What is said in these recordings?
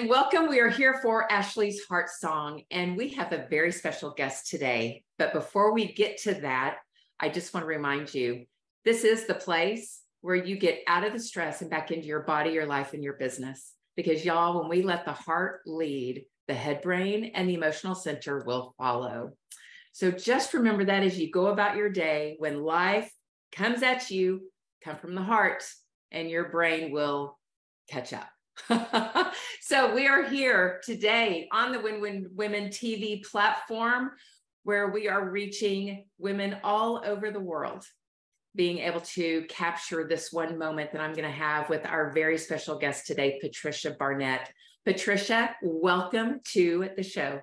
and welcome. We are here for Ashley's Heart Song, and we have a very special guest today. But before we get to that, I just want to remind you, this is the place where you get out of the stress and back into your body, your life, and your business. Because y'all, when we let the heart lead, the head, brain, and the emotional center will follow. So just remember that as you go about your day, when life comes at you, come from the heart, and your brain will catch up. So we are here today on the Win-Win Women TV platform, where we are reaching women all over the world, being able to capture this one moment that I'm going to have with our very special guest today, Patricia Barnett. Patricia, welcome to the show.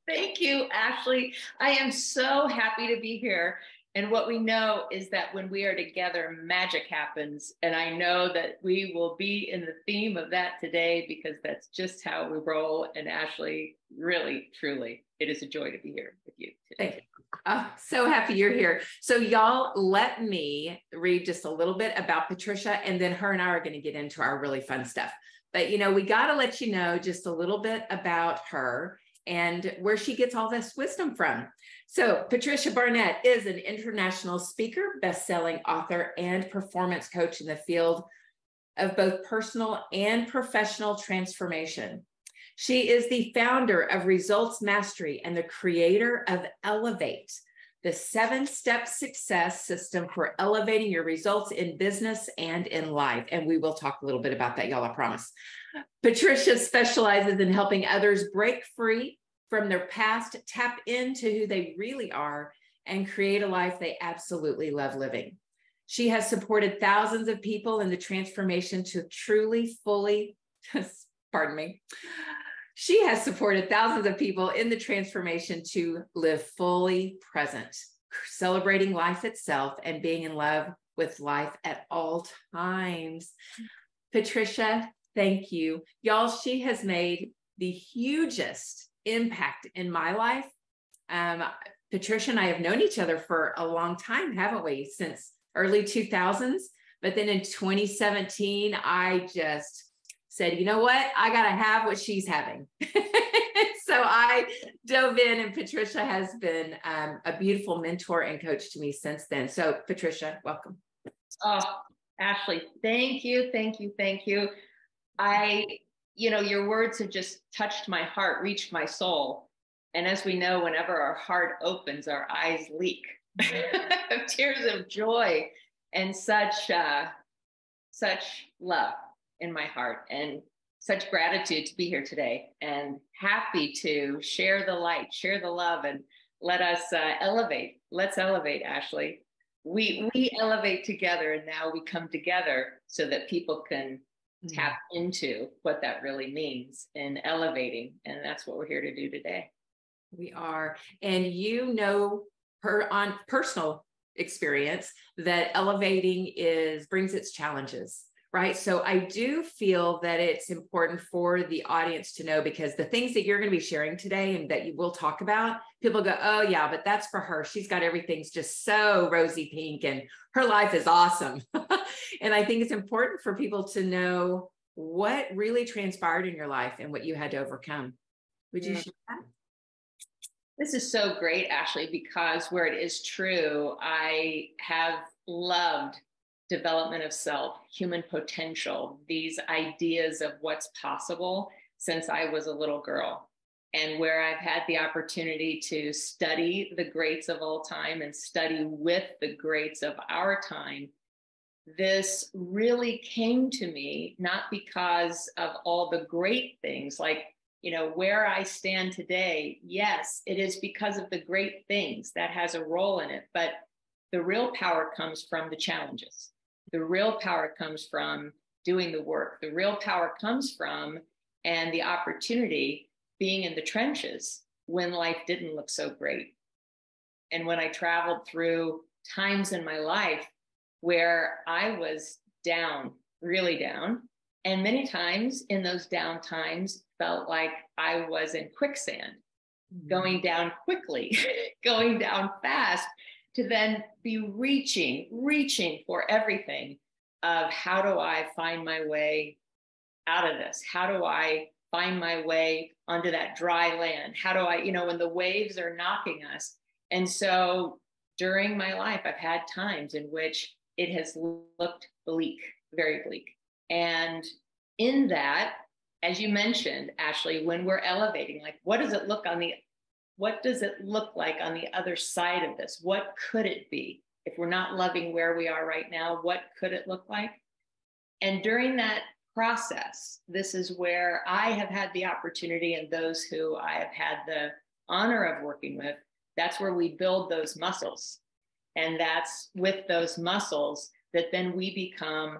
Thank you, Ashley. I am so happy to be here. And what we know is that when we are together, magic happens. And I know that we will be in the theme of that today, because that's just how we roll. And Ashley, really, truly, it is a joy to be here with you today. Thank you. Oh, so happy you're here. So y'all, let me read just a little bit about Patricia, and then her and I are going to get into our really fun stuff. But, you know, we got to let you know just a little bit about her and where she gets all this wisdom from. So Patricia Barnett is an international speaker, best-selling author, and performance coach in the field of both personal and professional transformation. She is the founder of Results Mastery and the creator of Elevate, the 7-step success system for elevating your results in business and in life. And we will talk a little bit about that, y'all, I promise. Patricia specializes in helping others break free from their past, tap into who they really are, and create a life they absolutely love living. She has supported thousands of people in the transformation to truly, fully, pardon me. She has supported thousands of people in the transformation to live fully present, celebrating life itself and being in love with life at all times. Patricia, thank you. Y'all, she has made the hugest impact in my life. Patricia and I have known each other for a long time, haven't we? Since early 2000s. But then in 2017, I just said, you know what? I got to have what she's having. So I dove in, and Patricia has been a beautiful mentor and coach to me since then. So Patricia, welcome. Oh, Ashley, thank you, thank you, thank you. Your words have just touched my heart, reached my soul. And as we know, whenever our heart opens, our eyes leak of tears of joy and such love in my heart, and such gratitude to be here today, and happy to share the light, share the love, and let us elevate. Let's elevate, Ashley. We elevate together, and now we come together so that people can tap into what that really means in elevating. And that's what we're here to do today. We are. And you know her on personal experience that elevating brings its challenges, right? So I do feel that it's important for the audience to know, because the things that you're going to be sharing today and that you will talk about, people go, oh yeah, but that's for her. She's got everything's just so rosy pink and her life is awesome. And I think it's important for people to know what really transpired in your life and what you had to overcome. Would you share that? This is so great, Ashley, because where it is true, I have loved development of self, human potential, these ideas of what's possible since I was a little girl. And where I've had the opportunity to study the greats of all time and study with the greats of our time, this really came to me, not because of all the great things, like, where I stand today. Yes, it is because of the great things that has a role in it. But the real power comes from the challenges. The real power comes from doing the work. The real power comes from, and the opportunity, being in the trenches when life didn't look so great. And when I traveled through times in my life where I was down, really down, and many times in those down times felt like I was in quicksand, going down quickly, going down fast, to then be reaching for everything of how do I find my way out of this? How do I find my way onto that dry land? How do I, when the waves are knocking us? And so during my life, I've had times in which it has looked bleak, very bleak. And in that, as you mentioned, Ashley, when we're elevating, like, what does it look like on the other side of this? What could it be? If we're not loving where we are right now, what could it look like? And during that process, this is where I have had the opportunity, and those who I have had the honor of working with, that's where we build those muscles. And that's with those muscles that then we become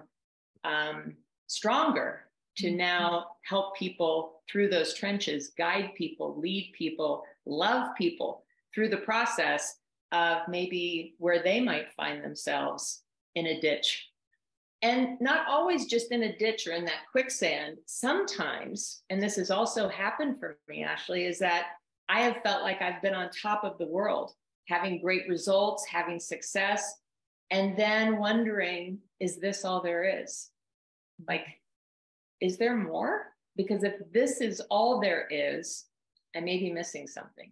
stronger to now help people through those trenches, guide people, lead people, love people through the process of maybe where they might find themselves in a ditch. And not always just in a ditch or in that quicksand. Sometimes, and this has also happened for me, Ashley, is that I have felt like I've been on top of the world, having great results, having success, and then wondering, is this all there is? Like, is there more? Because if this is all there is, I may be missing something.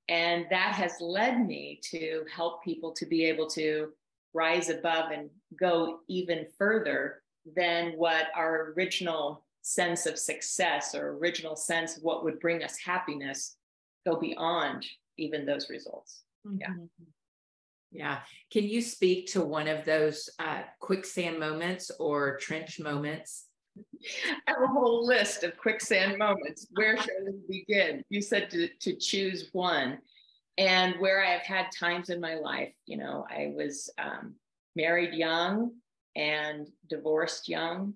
And that has led me to help people to be able to rise above and go even further than what our original sense of success or original sense of what would bring us happiness, go beyond even those results. Mm-hmm. Yeah. Yeah. Can you speak to one of those quicksand moments or trench moments? I have a whole list of quicksand moments. Where shall we begin? You said to choose one. And where I have had times in my life, I was married young and divorced young,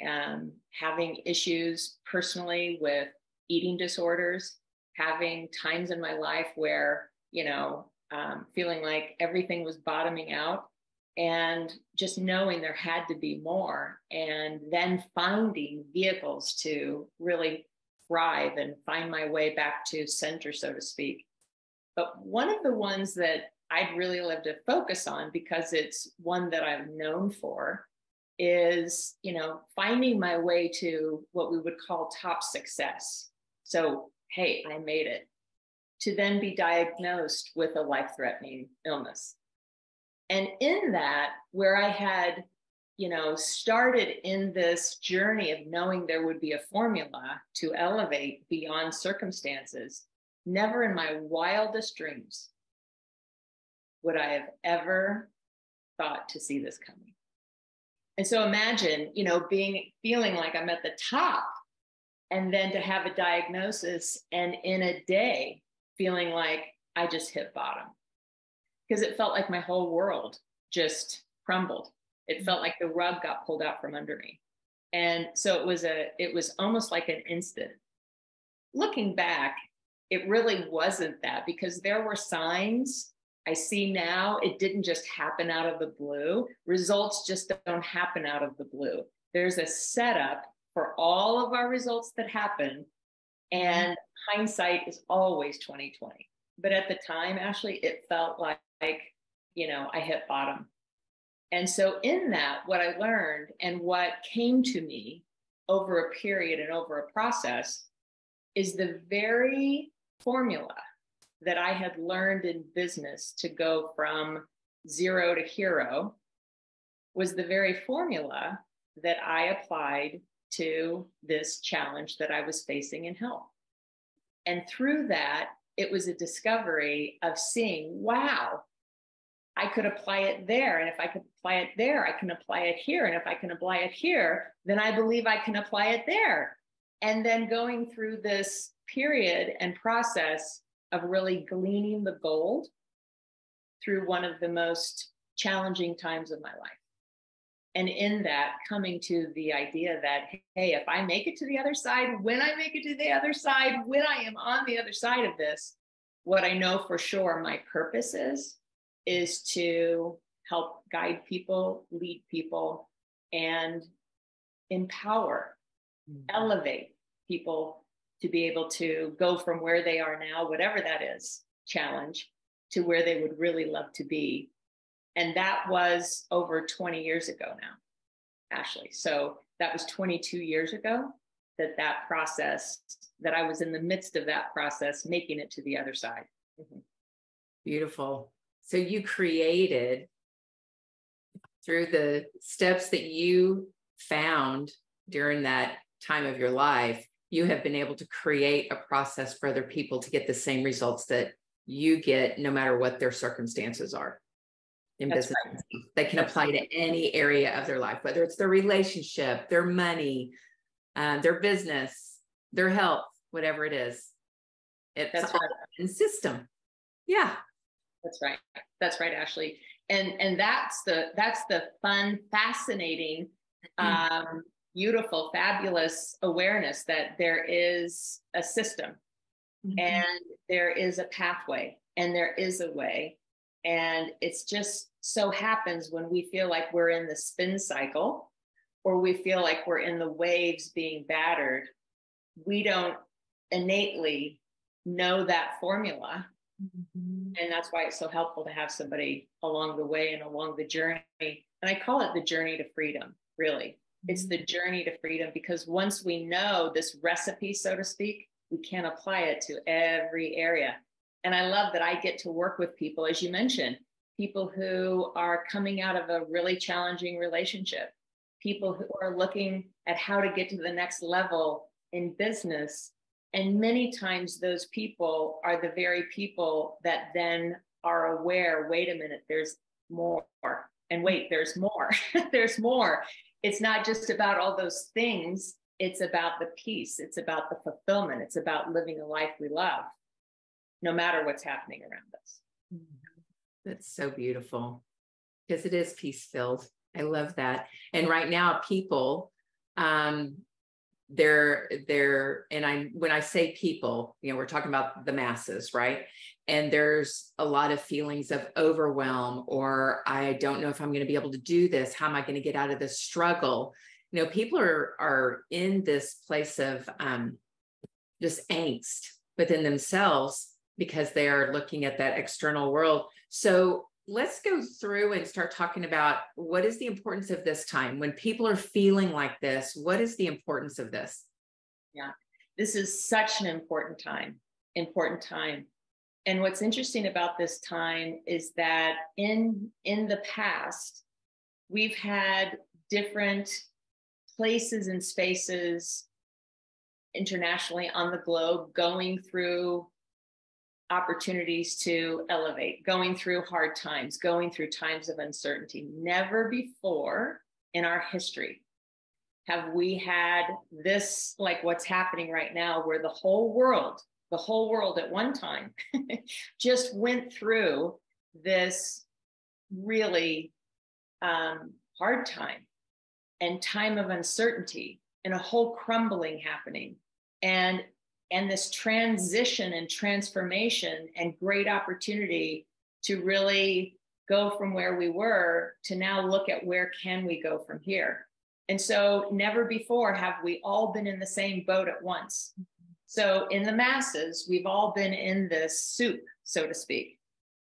having issues personally with eating disorders, having times in my life where, feeling like everything was bottoming out, and just knowing there had to be more, and then finding vehicles to really thrive and find my way back to center, so to speak. But one of the ones that I'd really love to focus on, because it's one that I'm known for, is, finding my way to what we would call top success. So, hey, I made it. To then be diagnosed with a life-threatening illness. And in that, where I had, started in this journey of knowing there would be a formula to elevate beyond circumstances, never in my wildest dreams would I have thought to see this coming. And so imagine, feeling like I'm at the top, and then to have a diagnosis, and in a day feeling like I just hit bottom, because it felt like my whole world just crumbled. It felt like the rug got pulled out from under me. And so it was almost like an instant. Looking back, it really wasn't that, because there were signs I see now. It didn't just happen out of the blue. Results just don't happen out of the blue. There's a setup for all of our results that happen. And hindsight is always 2020. But at the time, Ashley, it felt like, I hit bottom. And so in that, what I learned and what came to me over a period and over a process is the very formula that I had learned in business to go from zero to hero was the very formula that I applied to this challenge that I was facing in health. And through that, it was a discovery of seeing, wow, I could apply it there. And if I could apply it there, I can apply it here. And if I can apply it here, then I believe I can apply it there. And then going through this period and process of really gleaning the gold through one of the most challenging times of my life. And in that, coming to the idea that, hey, if I make it to the other side, when I make it to the other side, when I am on the other side of this, what I know for sure my purpose is to help guide people, lead people, and empower, elevate people to be able to go from where they are now, whatever that is, challenge, to where they would really love to be. And that was over 20 years ago now, Ashley. So that was 22 years ago that process, that I was in the midst of that process, making it to the other side. Mm-hmm. Beautiful. So you created, through the steps that you found during that time of your life, you have been able to create a process for other people to get the same results that you get, no matter what their circumstances are in business. Right. They can apply to any area of their life, whether it's their relationship, their money, their business, their health, whatever it is. It's all in system. Yeah. That's right. That's right, Ashley. And that's the fun, fascinating, beautiful, fabulous awareness that there is a system, and there is a pathway, and there is a way. And it's just so happens when we feel like we're in the spin cycle, or we feel like we're in the waves being battered, we don't innately know that formula. And that's why it's so helpful to have somebody along the way and along the journey. And I call it the journey to freedom, really. It's the journey to freedom, because once we know this recipe, so to speak, we can apply it to every area. And I love that I get to work with people, as you mentioned, people who are coming out of a really challenging relationship, people who are looking at how to get to the next level in business. And many times those people are the very people that then are aware, wait a minute, there's more. And wait, there's more. There's more. It's not just about all those things. It's about the peace. It's about the fulfillment. It's about living a life we love, no matter what's happening around us. That's so beautiful, because it is peace-filled. I love that. And right now, people, they're and when I say people, we're talking about the masses, right? And there's a lot of feelings of overwhelm, or I don't know if I'm going to be able to do this. How am I going to get out of this struggle? People are in this place of just angst within themselves, because they are looking at that external world. So let's go through and start talking about, what is the importance of this time when people are feeling like this? What is the importance of this? Yeah, this is such an important time. And what's interesting about this time is that in the past, we've had different places and spaces internationally on the globe going through opportunities to elevate, going through hard times, going through times of uncertainty. Never before in our history have we had this, like what's happening right now, where the whole world at one time just went through this really hard time and time of uncertainty, and a whole crumbling happening, and this transition and transformation and great opportunity to really go from where we were to now look at where can we go from here. And so never before have we all been in the same boat at once. So in the masses, we've all been in this soup, so to speak.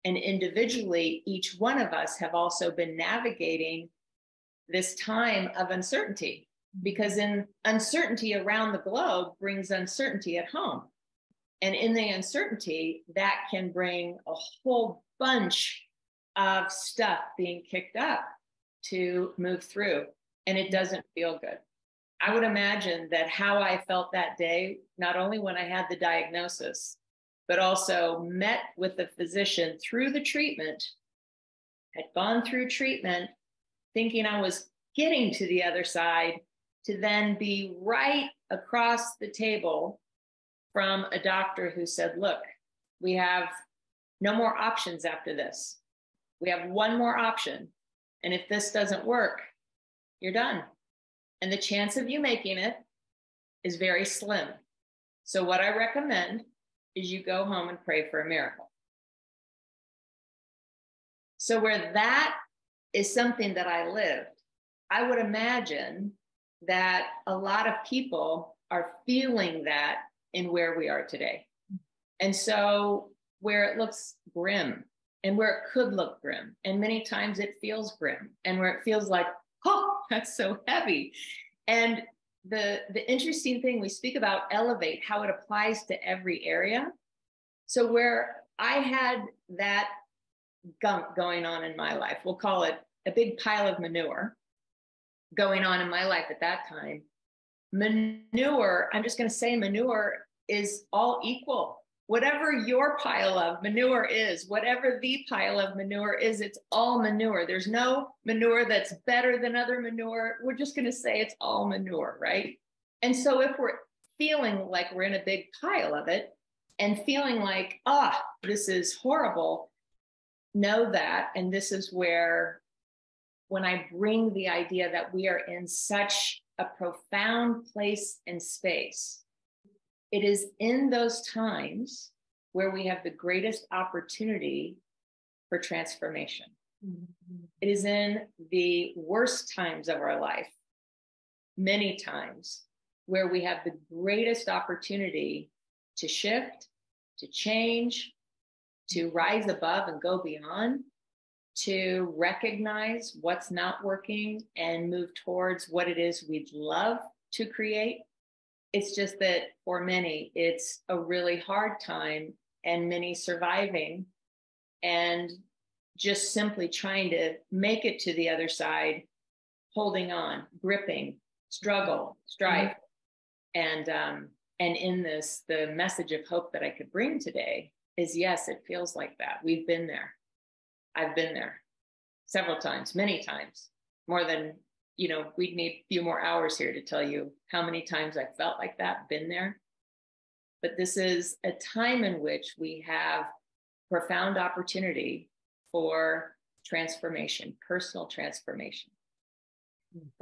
And individually, each one of us have also been navigating this time of uncertainty, because in uncertainty around the globe brings uncertainty at home. And in the uncertainty, that can bring a whole bunch of stuff being kicked up to move through. And it doesn't feel good. I would imagine that how I felt that day, not only when I had the diagnosis, but also met with the physician through the treatment, had gone through treatment, thinking I was getting to the other side, to then be right across the table from a doctor who said, look, we have no more options after this. We have one more option. And if this doesn't work, you're done. And the chance of you making it is very slim. So what I recommend is you go home and pray for a miracle. So where that is something that I lived, I would imagine that a lot of people are feeling that in where we are today. And so where it looks grim, and where it could look grim, and many times it feels grim, and where it feels like, oh, that's so heavy. And the interesting thing, we speak about elevate, how it applies to every area. So where I had that gunk going on in my life, we'll call it a big pile of manure going on in my life at that time. Manure, I'm just going to say manure is all equal. Whatever your pile of manure is, whatever the pile of manure is, it's all manure. There's no manure that's better than other manure. We're just going to say it's all manure, right? And so if we're feeling like we're in a big pile of it and feeling like, this is horrible, know that. And this is where, when I bring the idea that we are in such a profound place and space, it is in those times where we have the greatest opportunity for transformation. Mm-hmm. It is in the worst times of our life, many times, where we have the greatest opportunity to shift, to change, to rise above and go beyond, to recognize what's not working and move towards what it is we'd love to create. It's just that for many, it's a really hard time, and many surviving and just simply trying to make it to the other side, holding on, gripping, struggle, strive. Mm-hmm. And in this, the message of hope that I could bring today is, yes, it feels like that. We've been there. I've been there several times, many times, more than, we'd need a few more hours here to tell you how many times I felt like that, been there. But this is a time in which we have profound opportunity for transformation, personal transformation,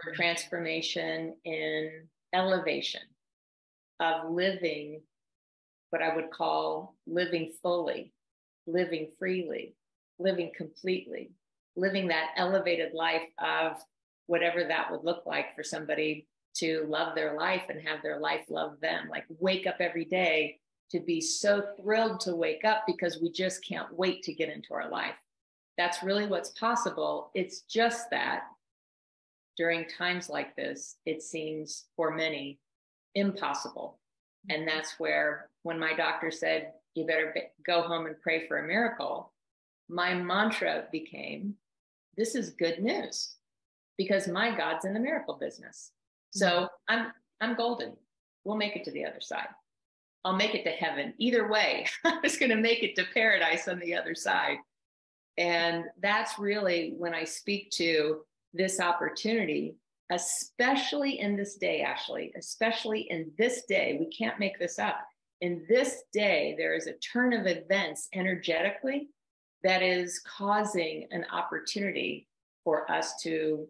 for transformation in elevation of living what I would call living fully, living freely, living completely, living that elevated life of whatever that would look like for somebody to love their life and have their life love them. Like, wake up every day to be so thrilled to wake up because we just can't wait to get into our life. That's really what's possible. It's just that during times like this, it seems for many impossible. And that's where, when my doctor said, you better go home and pray for a miracle, my mantra became, this is good news, because my God's in the miracle business. So I'm golden. We'll make it to the other side. I'll make it to heaven. Either way, I'm just going to make it to paradise on the other side. And that's really when I speak to this opportunity, especially in this day, Ashley, especially in this day. We can't make this up. In this day, there is a turn of events energetically that is causing an opportunity for us to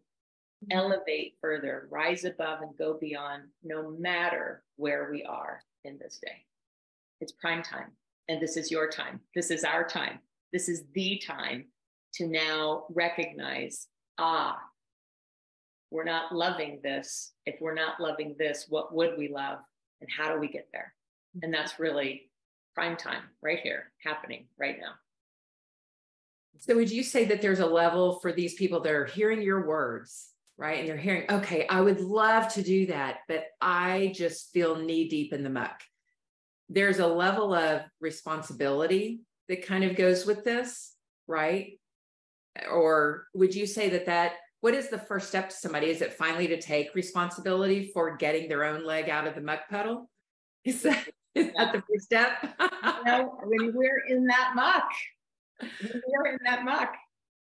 elevate further, rise above, and go beyond, no matter where we are in this day. It's prime time. And this is your time. This is our time. This is the time to now recognize, we're not loving this. If we're not loving this, what would we love? And how do we get there? And that's really prime time right here, happening right now. So would you say that there's a level for these people that are hearing your words, right? And they're hearing, okay, I would love to do that, but I just feel knee deep in the muck. There's a level of responsibility that kind of goes with this, right? Or would you say that what is the first step to somebody? Is it finally to take responsibility for getting their own leg out of the muck puddle? Is that the first step? When we're in that muck,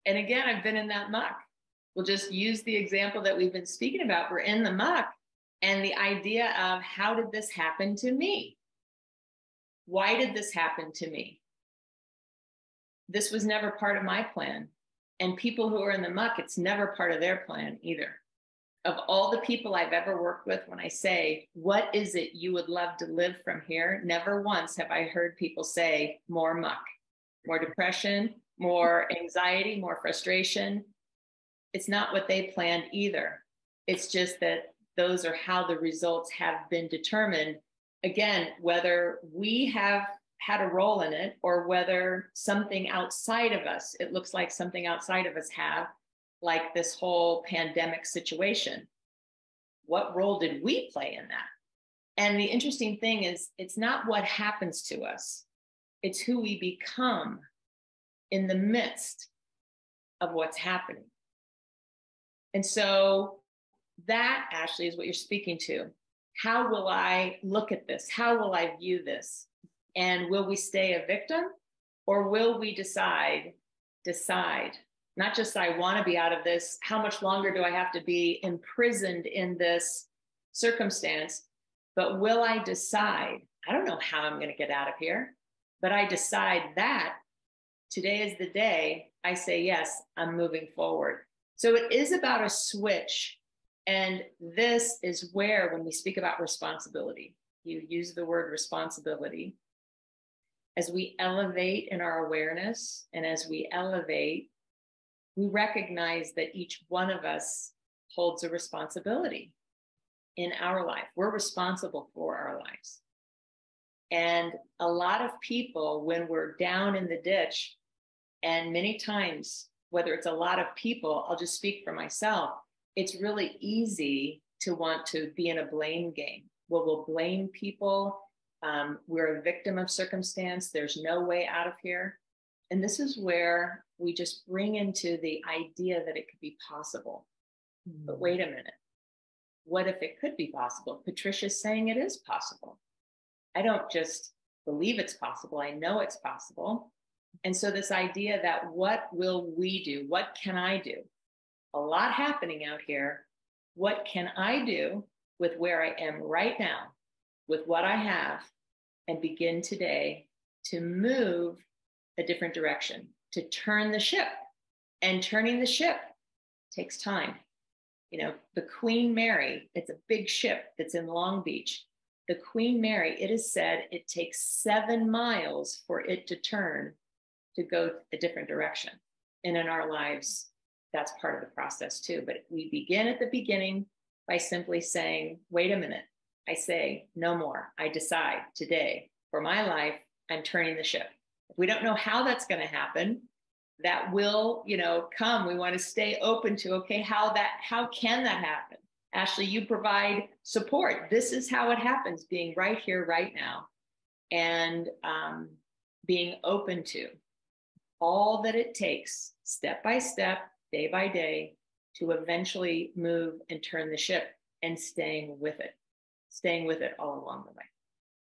and again, I've been in that muck. We'll just use the example that we've been speaking about. We're in the muck, and the idea of, how did this happen to me? Why did this happen to me? This was never part of my plan. And people who are in the muck, it's never part of their plan either. Of all the people I've ever worked with, when I say, what is it you would love to live from here? Never once have I heard people say more muck, more depression, more anxiety, more frustration. It's not what they planned either. It's just that those are how the results have been determined. Again, whether we have had a role in it or whether something outside of us, it looks like something outside of us like this whole pandemic situation. What role did we play in that? And the interesting thing is, it's not what happens to us, it's who we become in the midst of what's happening. And so that, Ashley, is what you're speaking to. How will I look at this? How will I view this? And will we stay a victim, or will we decide, not just I want to be out of this, how much longer do I have to be imprisoned in this circumstance? But will I decide, I don't know how I'm going to get out of here, but I decide that today is the day I say, yes, I'm moving forward. So it is about a switch. And this is where, when we speak about responsibility, you use the word responsibility. As we elevate in our awareness, and as we elevate, we recognize that each one of us holds a responsibility in our life. We're responsible for our lives. And a lot of people, when we're down in the ditch, and many times, whether it's a lot of people, I'll just speak for myself, it's really easy to want to be in a blame game. We'll blame people. We're a victim of circumstance. There's no way out of here. And this is where we just bring into the idea that it could be possible. But wait a minute. What if it could be possible? Patricia's saying it is possible. I don't just believe it's possible. I know it's possible. And so this idea that what will we do? What can I do? A lot happening out here. What can I do with where I am right now, with what I have, and begin today to move a different direction, to turn the ship? And turning the ship takes time. You know, the Queen Mary, it's a big ship that's in Long Beach. The Queen Mary, it is said it takes 7 miles for it to turn, to go a different direction. And in our lives, that's part of the process too. But we begin at the beginning by simply saying, wait a minute. I say no more. I decide today for my life, I'm turning the ship. If we don't know how that's going to happen, that will, come. We want to stay open to, okay, how can that happen? Ashley, you provide support. This is how it happens, being right here, right now, and being open to all that it takes, step by step, day by day, to eventually move and turn the ship, and staying with it all along the way.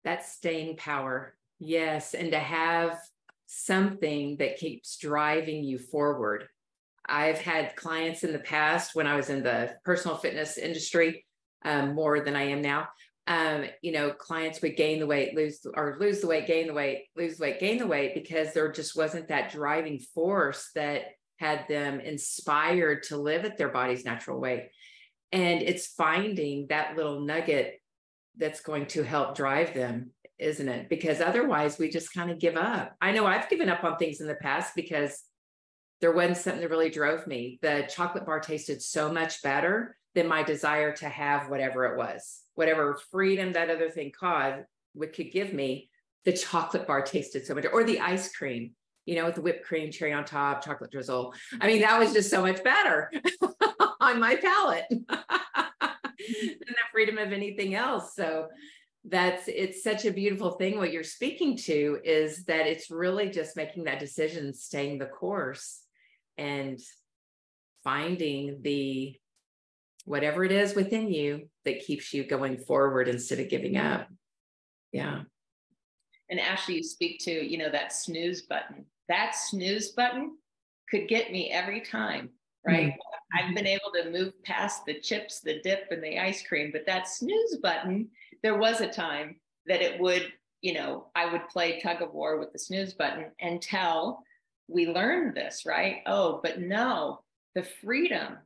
That's staying power. Yes. And to have something that keeps driving you forward. I've had clients in the past when I was in the personal fitness industry, more than I am now. Clients would gain the weight, lose the weight, gain the weight, lose the weight, gain the weight, because there just wasn't that driving force that had them inspired to live at their body's natural weight. And it's finding that little nugget that's going to help drive them, isn't it? Because otherwise we just kind of give up. I know I've given up on things in the past because there wasn't something that really drove me. The chocolate bar tasted so much better than my desire to have whatever it was, whatever freedom that other thing could give me. The chocolate bar tasted so much, or the ice cream, with the whipped cream, cherry on top, chocolate drizzle. I mean, that was just so much better on my palate than the freedom of anything else. So it's such a beautiful thing. What you're speaking to is that it's really just making that decision, staying the course, and finding whatever it is within you that keeps you going forward instead of giving up. Yeah. And Ashley, you speak to, that snooze button. That snooze button could get me every time, right? Mm-hmm. I've been able to move past the chips, the dip, and the ice cream, but that snooze button, there was a time that it would, I would play tug of war with the snooze button until we learned this, right? Oh, but no, the freedom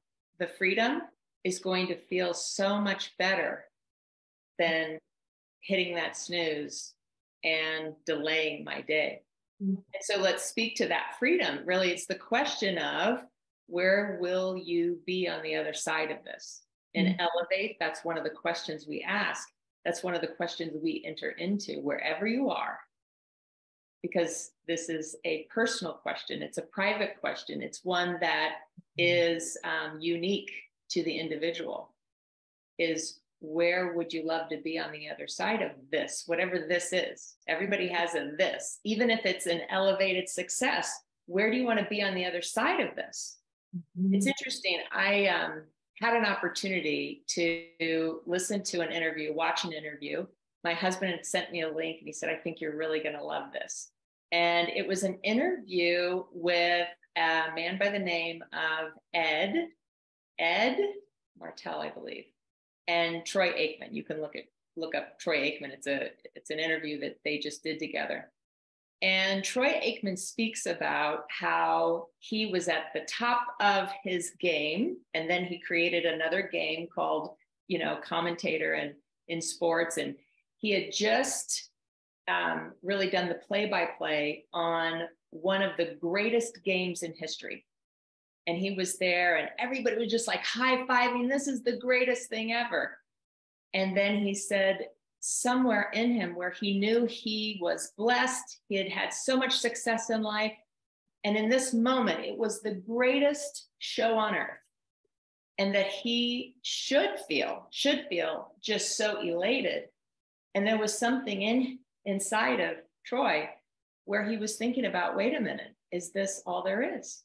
is going to feel so much better than hitting that snooze and delaying my day. Mm-hmm. And so let's speak to that freedom. Really, it's the question of, where will you be on the other side of this? And mm-hmm. Elevate, that's one of the questions we ask. That's one of the questions we enter into. Wherever you are, because this is a personal question. It's a private question. It's one that is unique to the individual, is where would you love to be on the other side of this, whatever this is. Everybody has a this, even if it's an elevated success. Where do you want to be on the other side of this? It's interesting. I had an opportunity to listen to an interview, watch an interview. My husband had sent me a link and he said, I think you're really going to love this. And it was an interview with a man by the name of Ed Martell, I believe, and Troy Aikman. You can look up Troy Aikman. It's an interview that they just did together. And Troy Aikman speaks about how he was at the top of his game, and then he created another game called, commentator and in sports, and he had just really done the play-by-play on one of the greatest games in history. And he was there and everybody was just like high-fiving, this is the greatest thing ever. And then he said, somewhere in him where he knew he was blessed, he had had so much success in life, and in this moment, it was the greatest show on earth. And that he should feel just so elated. And there was something inside of Troy where he was thinking about, wait a minute, is this all there is?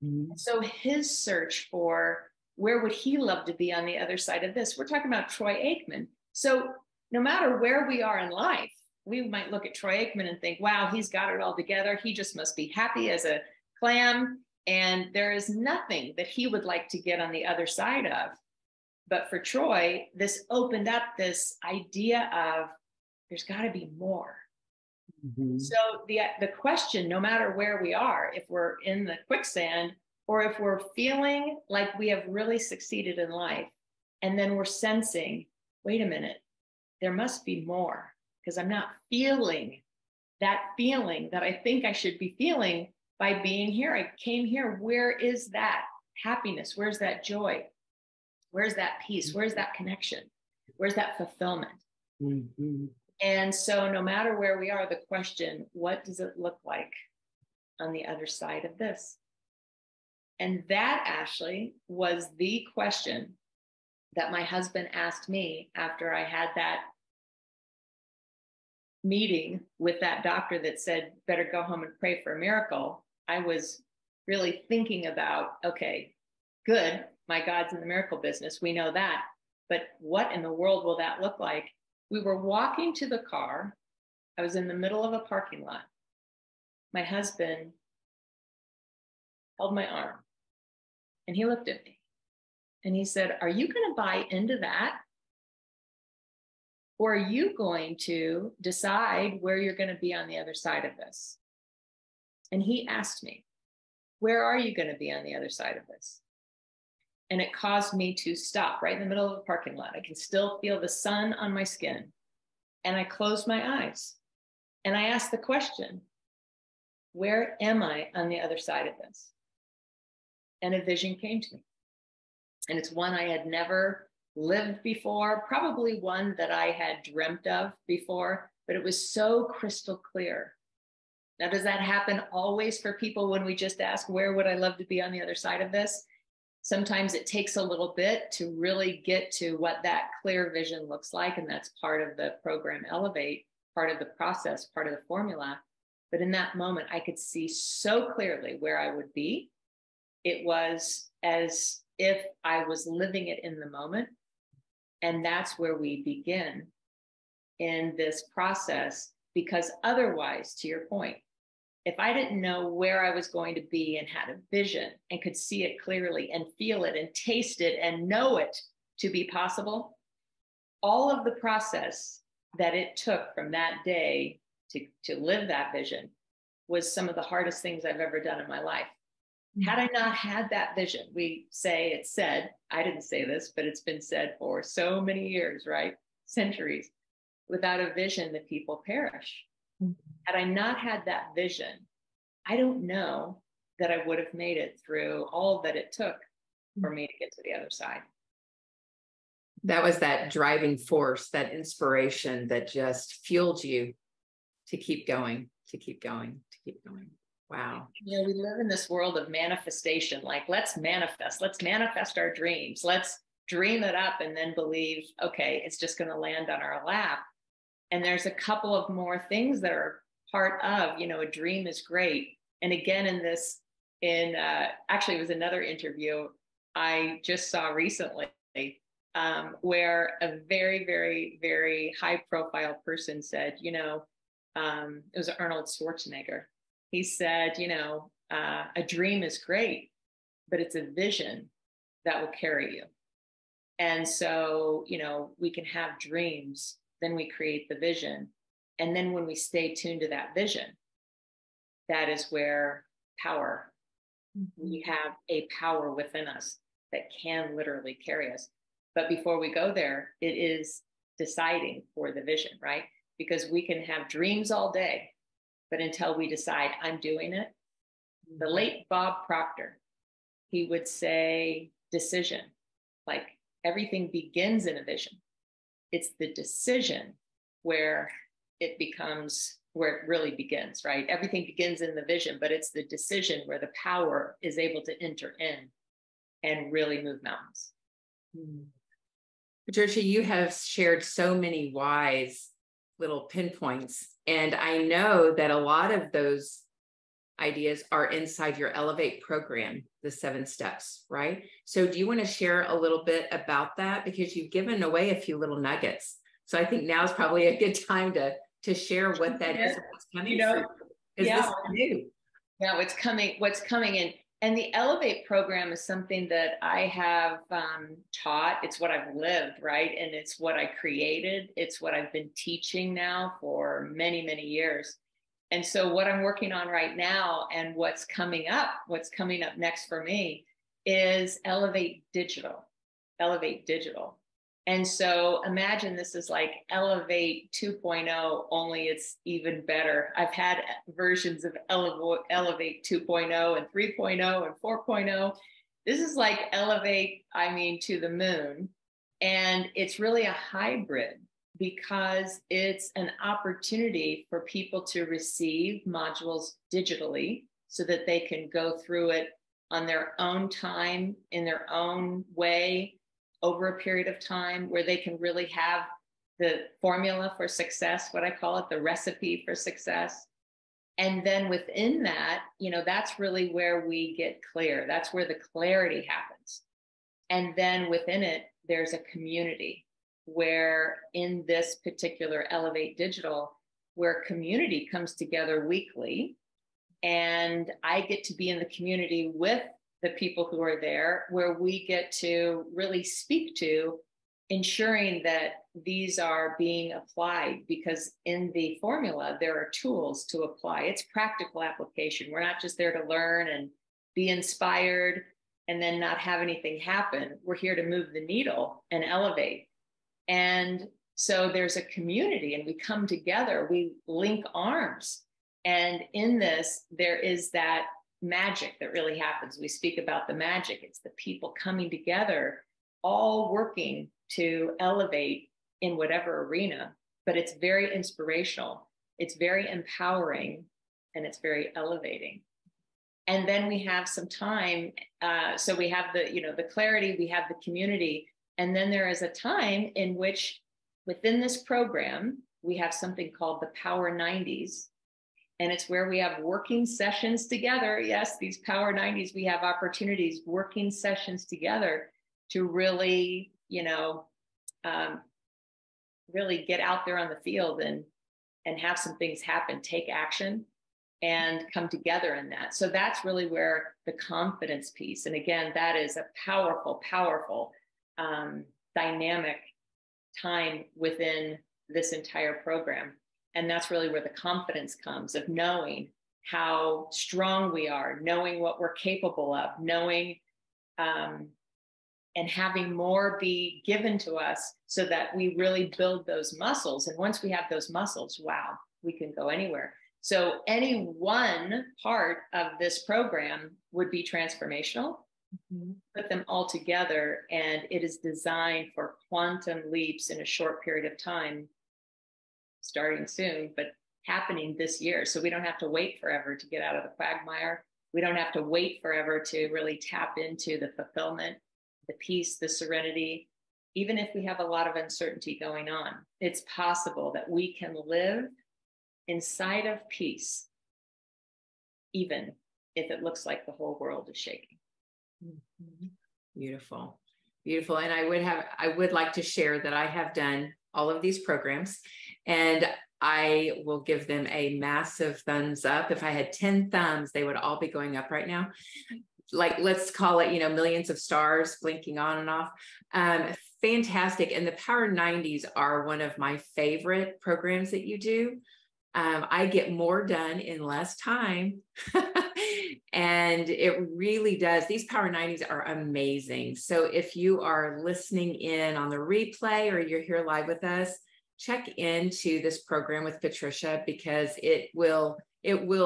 Mm-hmm. So his search for where would he love to be on the other side of this? We're talking about Troy Aikman. So no matter where we are in life, we might look at Troy Aikman and think, wow, he's got it all together. He just must be happy as a clam. And there is nothing that he would like to get on the other side of. But for Troy, this opened up this idea of there's got to be more. Mm-hmm. So the question, no matter where we are, if we're in the quicksand or if we're feeling like we have really succeeded in life, and then we're sensing, wait a minute, there must be more because I'm not feeling that feeling that I think I should be feeling by being here. I came here. Where is that happiness? Where's that joy? Where's that peace? Where's that connection? Where's that fulfillment? Mm-hmm. And so no matter where we are, the question, what does it look like on the other side of this? And that, Ashley, was the question that my husband asked me after I had that meeting with that doctor that said, better go home and pray for a miracle. I was really thinking about, okay, good, my God's in the miracle business. We know that. But what in the world will that look like? We were walking to the car. I was in the middle of a parking lot. My husband held my arm and he looked at me and he said, are you going to buy into that? Or are you going to decide where you're going to be on the other side of this? And he asked me, where are you going to be on the other side of this? And it caused me to stop right in the middle of the parking lot. I can still feel the sun on my skin. And I closed my eyes. And I asked the question, where am I on the other side of this? And a vision came to me. And it's one I had never lived before, probably one that I had dreamt of before, but it was so crystal clear. Now, does that happen always for people when we just ask, where would I love to be on the other side of this? Sometimes it takes a little bit to really get to what that clear vision looks like. And that's part of the program Elevate, part of the process, part of the formula. But in that moment, I could see so clearly where I would be. It was as if I was living it in the moment. And that's where we begin in this process, because otherwise, to your point, if I didn't know where I was going to be and had a vision and could see it clearly and feel it and taste it and know it to be possible, all of the process that it took from that day to live that vision was some of the hardest things I've ever done in my life. Had I not had that vision, it's said, I didn't say this, but it's been said for so many years, right? Centuries. Without a vision, the people perish. Had I not had that vision, I don't know that I would have made it through all that it took for me to get to the other side. That was that driving force, that inspiration that just fueled you to keep going. to keep going, to keep going. Wow. You know, we live in this world of manifestation. Like, let's manifest our dreams. Let's dream it up and then believe, okay, it's just going to land on our lap. And there's a couple of more things that are part of, you know, a dream is great. And again, actually, it was another interview I just saw recently, where a very, very, very high profile person said, you know, it was Arnold Schwarzenegger. He said, you know, a dream is great, but it's a vision that will carry you. And so, you know, we can have dreams, then we create the vision. And then when we stay tuned to that vision, that is where power, we have a power within us that can literally carry us. But before we go there, it is deciding for the vision, right? Because we can have dreams all day, but until we decide I'm doing it. The late Bob Proctor, he would say decision, like everything begins in a vision. It's the decision where it really begins, right? Everything begins in the vision, but it's the decision where the power is able to enter in and really move mountains. Patricia, you have shared so many wise little pinpoints, and I know that a lot of those ideas are inside your Elevate program, the 7 steps, right? So do you want to share a little bit about that? Because you've given away a few little nuggets. So I think now is probably a good time to share what that is and what's coming. You know, is this new? No, what's coming in. And the Elevate program is something that I have taught. It's what I've lived, right? And it's what I created. It's what I've been teaching now for many, many years. And so what I'm working on right now and what's coming up next for me is Elevate Digital. And so imagine this is like Elevate 2.0, only it's even better. I've had versions of Elevate 2.0 and 3.0 and 4.0. This is like Elevate, to the moon. And it's really a hybrid because it's an opportunity for people to receive modules digitally so that they can go through it on their own time, in their own way, over a period of time, where they can really have the formula for success, what I call it, the recipe for success. And then within that, that's really where we get clear. That's where the clarity happens. And then within it, there's a community where in this particular Elevate Digital, where community comes together weekly, and I get to be in the community with the people who are there, where we get to really speak to ensuring that these are being applied, because in the formula, there are tools to apply. It's practical application. We're not just there to learn and be inspired and then not have anything happen. We're here to move the needle and elevate. And so there's a community and we come together, we link arms. And in this, there is that magic that really happens. We speak about the magic. It's the people coming together, all working to elevate in whatever arena, but it's very inspirational. It's very empowering and it's very elevating. And then we have some time. So we have the clarity, we have the community. And then there is a time in which within this program, we have something called the Power 90s. And it's where we have working sessions together. Yes, these Power 90s, we have opportunities, working sessions together to really, really get out there on the field and have some things happen, take action and come together in that. So that's really where the confidence piece. And again, that is a powerful, powerful dynamic time within this entire program. And that's really where the confidence comes, of knowing how strong we are, knowing what we're capable of, knowing and having more be given to us so that we really build those muscles. And once we have those muscles, wow, we can go anywhere. So any one part of this program would be transformational. Mm-hmm. Put them all together, and it is designed for quantum leaps in a short period of time, starting soon, but happening this year. So we don't have to wait forever to get out of the quagmire. We don't have to wait forever to really tap into the fulfillment, the peace, the serenity. Even if we have a lot of uncertainty going on, it's possible that we can live inside of peace, even if it looks like the whole world is shaking. Beautiful. Beautiful. And I would like to share that I have done all of these programs, and I will give them a massive thumbs up. If I had 10 thumbs, they would all be going up right now. Like, let's call it, millions of stars blinking on and off. Fantastic. And the Power 90s are one of my favorite programs that you do. I get more done in less time. And it really does. These Power 90s are amazing. So if you are listening in on the replay or you're here live with us, check into this program with Patricia, because it will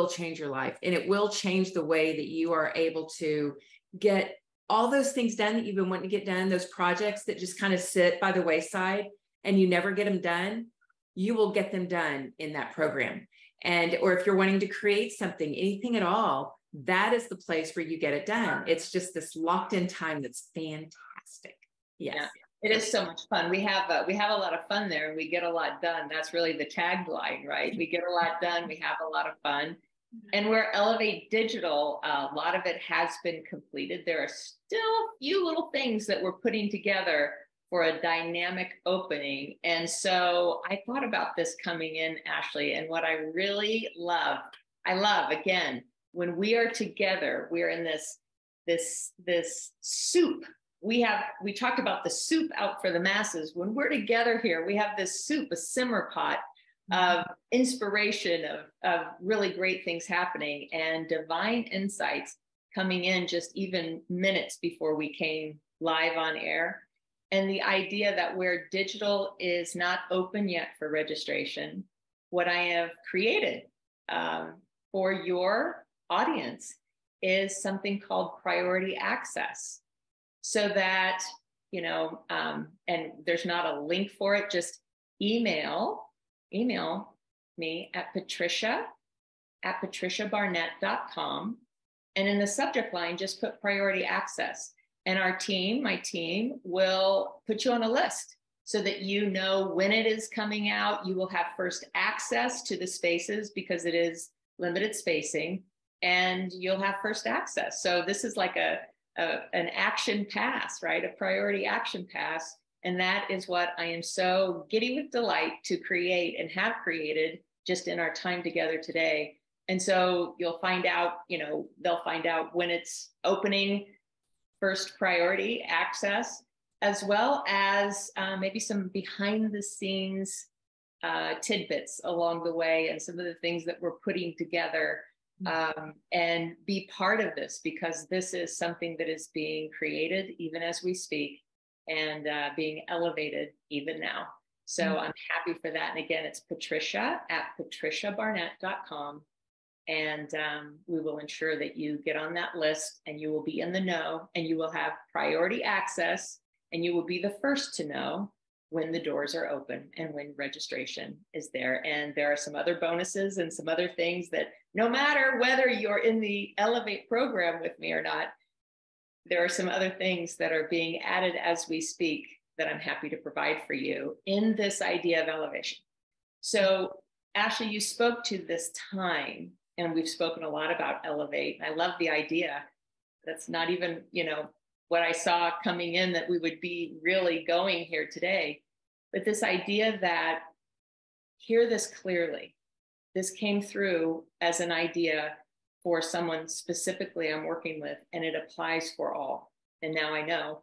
change your life, and it will change the way that you are able to get all those things done that you've been wanting to get done, those projects that just kind of sit by the wayside and you never get them done. You will get them done in that program. Or if you're wanting to create something, anything at all, that is the place where you get it done. It's just this locked in time that's fantastic. Yes. Yeah. It is so much fun. We have a lot of fun there, and we get a lot done. That's really the tagline, right? We get a lot done. We have a lot of fun. And where Elevate Digital, a lot of it has been completed. There are still a few little things that we're putting together for a dynamic opening. And so I thought about this coming in, Ashley, and what I really love, again, when we are together, we're in this soup. We talked about the soup out for the masses. When we're together here, we have this soup, a simmer pot of inspiration, of really great things happening, and divine insights coming in just even minutes before we came live on air. And the idea that where digital is not open yet for registration, what I have created for your audience is something called priority access. So that, and there's not a link for it, just email me at patriciabarnett.com. And in the subject line, just put priority access. And my team will put you on a list so that you know when it is coming out. You will have first access to the spaces because it is limited spacing, and you'll have first access. So this is like an action pass, right? A priority action pass. And that is what I am so giddy with delight to create and have created just in our time together today. And so you'll find out, they'll find out when it's opening, first priority access, as well as maybe some behind the scenes tidbits along the way, and some of the things that we're putting together, and be part of this, because this is something that is being created even as we speak, and being elevated even now. So I'm happy for that. And again, it's Patricia at patriciabarnett.com. And we will ensure that you get on that list, and you will be in the know, and you will have priority access, and you will be the first to know when the doors are open and when registration is there. And there are some other bonuses and some other things that, no matter whether you're in the Elevate program with me or not, there are some other things that are being added as we speak that I'm happy to provide for you in this idea of elevation. So Ashley, you spoke to this time, and we've spoken a lot about Elevate. I love the idea. That's not even, what I saw coming in, that we would be really going here today. But this idea that, hear this clearly, this came through as an idea for someone specifically I'm working with, and it applies for all. And now I know,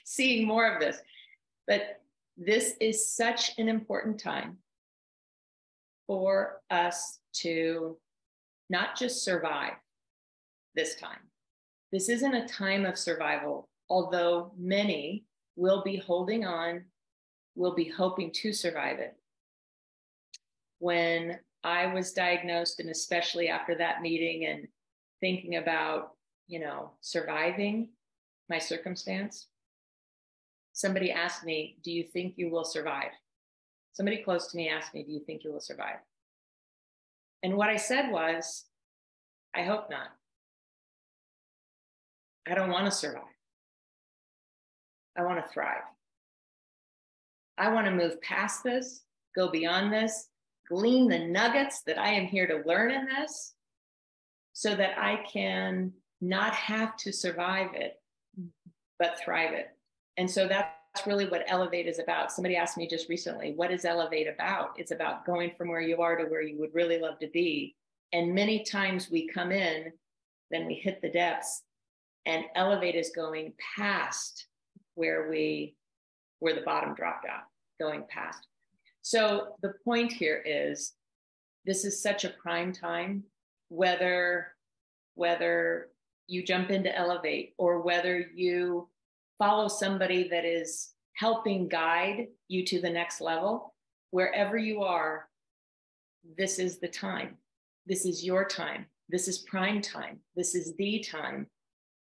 seeing more of this. But this is such an important time for us to not just survive this time. This isn't a time of survival, although many will be holding on, will be hoping to survive it. When I was diagnosed, and especially after that meeting and thinking about, surviving my circumstance, somebody asked me, do you think you will survive? Somebody close to me asked me, do you think you will survive? And what I said was, I hope not. I don't want to survive. I want to thrive. I want to move past this, go beyond this, glean the nuggets that I am here to learn in this, so that I can not have to survive it, but thrive it. And so that's really what Elevate is about. Somebody asked me just recently, what is Elevate about? It's about going from where you are to where you would really love to be. And many times we come in, then we hit the depths, and Elevate is going past where the bottom dropped out, going past. So the point here is, this is such a prime time, whether you jump into Elevate or whether you follow somebody that is helping guide you to the next level, wherever you are, this is the time. This is your time. This is prime time. This is the time.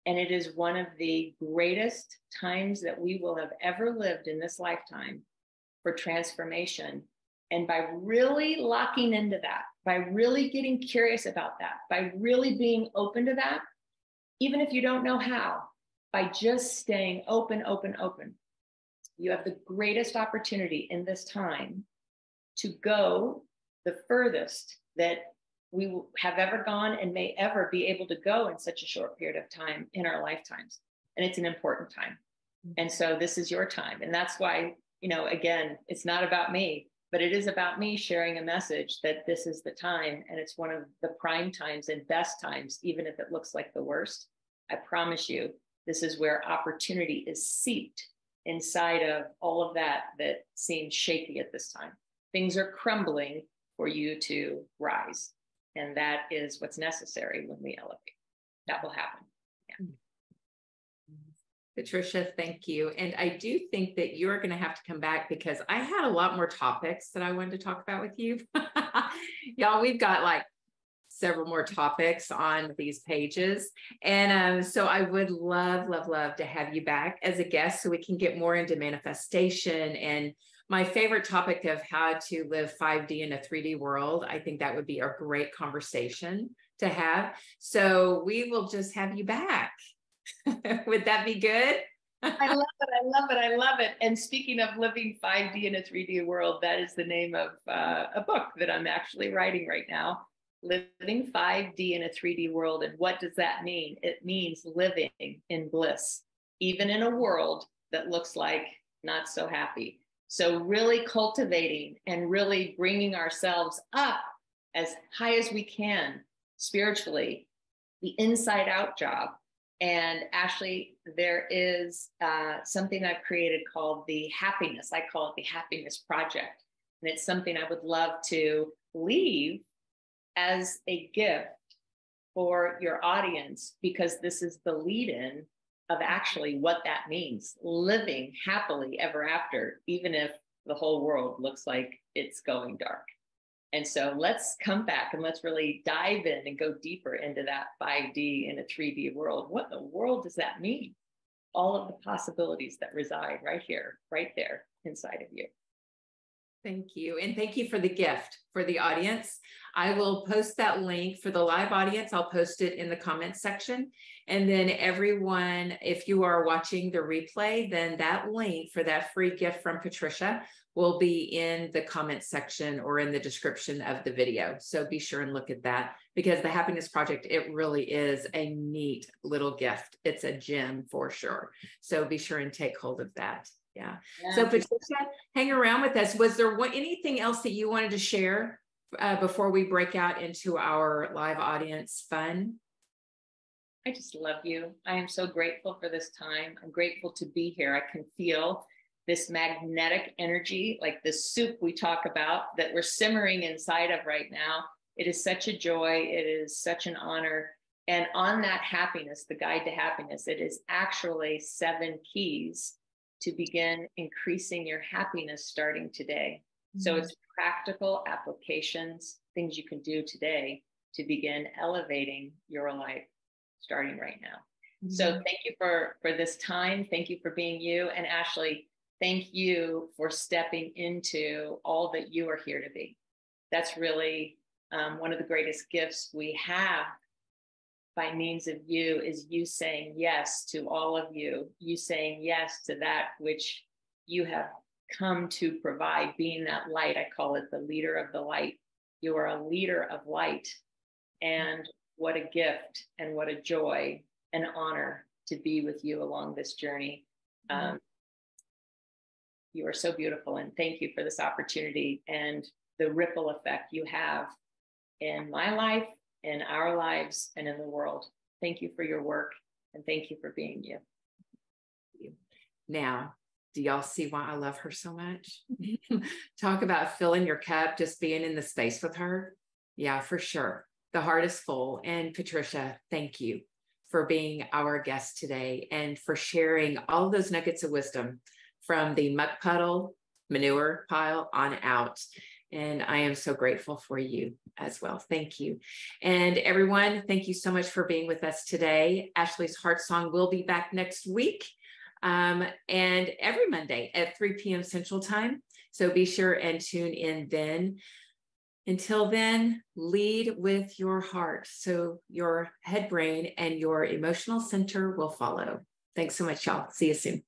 And it is one of the greatest times that we will have ever lived in this lifetime for transformation. And by really locking into that, by really getting curious about that, by really being open to that, even if you don't know how, by just staying open, you have the greatest opportunity in this time to go the furthest that we have ever gone and may ever be able to go in such a short period of time in our lifetimes. And it's an important time. And so this is your time. And that's why, again, it's not about me, but it is about me sharing a message that this is the time. And it's one of the prime times and best times, even if it looks like the worst. I promise you, this is where opportunity is seeped inside of all of that seems shaky at this time. Things are crumbling for you to rise. And that is what's necessary when we elevate. That will happen. Yeah. Patricia, thank you. And I do think that you're going to have to come back, because I had a lot more topics that I wanted to talk about with you. Y'all, we've got like several more topics on these pages. And so I would love to have you back as a guest so we can get more into manifestation and my favorite topic of how to live 5D in a 3D world. I think that would be a great conversation to have. So we will just have you back. Would that be good? I love it. And speaking of living 5D in a 3D world, that is the name of a book that I'm actually writing right now. Living 5D in a 3D world. And what does that mean? It means living in bliss, even in a world that looks like not so happy. So really cultivating and really bringing ourselves up as high as we can spiritually, the inside out job. And Ashley, there is something I've created called the happiness. I call it the Happiness Project. And it's something I would love to leave as a gift for your audience, because this is the lead-in of actually what that means, living happily ever after, even if the whole world looks like it's going dark. And so let's come back and let's really dive in and go deeper into that 5D in a 3D world. What in the world does that mean? All of the possibilities that reside right here, right there inside of you. Thank you. And thank you for the gift for the audience. I will post that link for the live audience. I'll post it in the comments section. And then everyone, if you are watching the replay, then that link for that free gift from Patricia will be in the comments section or in the description of the video. So be sure and look at that, because the Happiness Project, it really is a neat little gift. It's a gem for sure. So be sure and take hold of that. Yeah. So Patricia, hang around with us. Was there anything else that you wanted to share before we break out into our live audience fun? I just love you. I am so grateful for this time. I'm grateful to be here. I can feel this magnetic energy, like the soup we talk about that we're simmering inside of right now. It is such a joy. It is such an honor. And on that happiness, the guide to happiness, it is actually 7 keys to begin increasing your happiness starting today. Mm-hmm. So it's practical applications, things you can do today to begin elevating your life starting right now. Mm-hmm. So thank you for this time. Thank you for being you. And Ashley, thank you for stepping into all that you are here to be. That's really One of the greatest gifts we have by means of you is you saying yes to all of you, you saying yes to that which you have come to provide, being that light. I call it the leader of the light. You are a leader of light. And what a gift and what a joy and honor to be with you along this journey. You are so beautiful, and thank you for this opportunity and the ripple effect you have in my life, in our lives, and in the world. Thank you for your work, and thank you for being you. Now, do y'all see why I love her so much? Talk about filling your cup, just being in the space with her. Yeah, for sure. The heart is full. And Patricia, thank you for being our guest today and for sharing all those nuggets of wisdom from the muck puddle, manure pile on out. And I am so grateful for you as well. Thank you. And everyone, thank you so much for being with us today. Ashley's Heart Song will be back next week and every Monday at 3 p.m. Central Time. So be sure and tune in then. Until then, lead with your heart. So your head, brain, and your emotional center will follow. Thanks so much, y'all. See you soon.